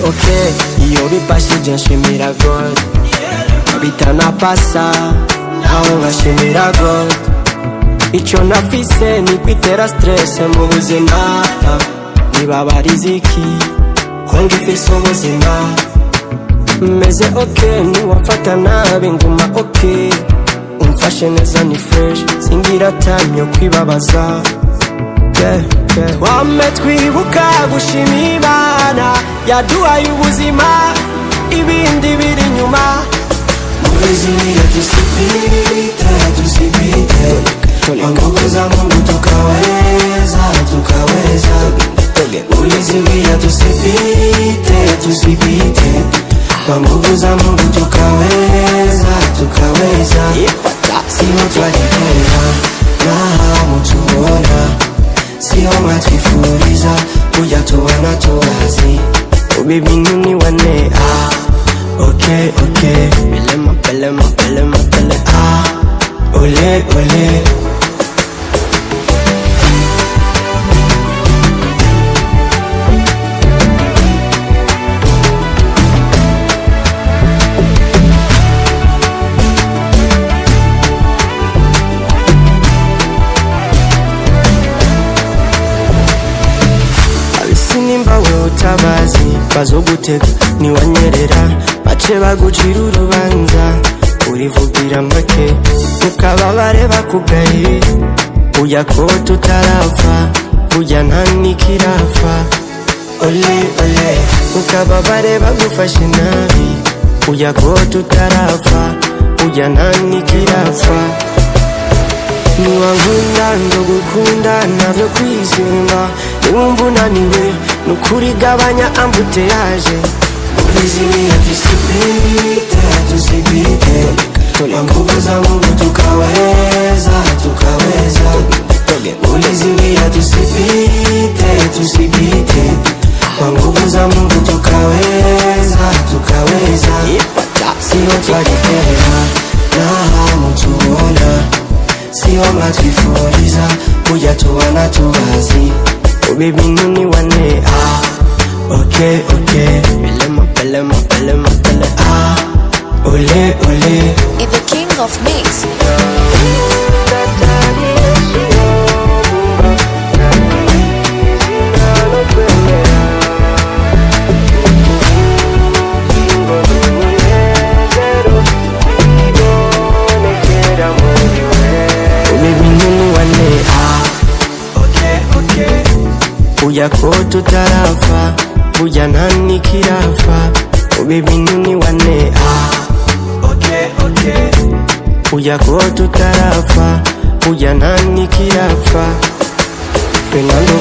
okay. Iyo bipashije nshimira God, bitanapasa naho ngashimira God. Icyo nafise ni kwitera stress mu buzima, nibaba riziki ko ngifise ubuzima. Meze okay, niwamfata nabi nguma okay. Umfashe neza ni fresh, singira time yo kwibabaza. Wame twibuka gushima Imana yaduhaye ubuzima, ibindi biri nyuma. Ulizimia tusipite, kwa nguvu za Mungu tukaweza. Ulizimia tusipite, kwa nguvu za Mungu tukaweza. Sio twajipenda na hamutuona, sio matwifuriza kuja tuwana tuwazi. Baby nuni wane okay. Pele Ole nimba we utabazi bazogutega niwanyerera, bace bagucira urubanza urivugira make, ukababare bakugaye. Uya ko tutarapfa, uya nta nikirafa. Ole ukababare bagufashe nabi, uya ko tutarapfa, uya nta nikirafa. Niwankunda ndogukunda navyo kwizima, niwumva unaniwe nukuri gabanya ambuteyage. Ulizimia tusipite, kwa nguvu za Mungu tukaweza. Ulizimia tusipite, kwa nguvu za Mungu tukaweza. Sio twajipenda na hamutuona, sio matwifuriza kuja tuwana tuwazi. Baby nuni wane okay. Pele Ole The king of mix. Uya ko tutarapfa, uya nta nikirafa. Baby nuni wane okay. uya ko tutarapfa, uya nta nikirafa. Fernando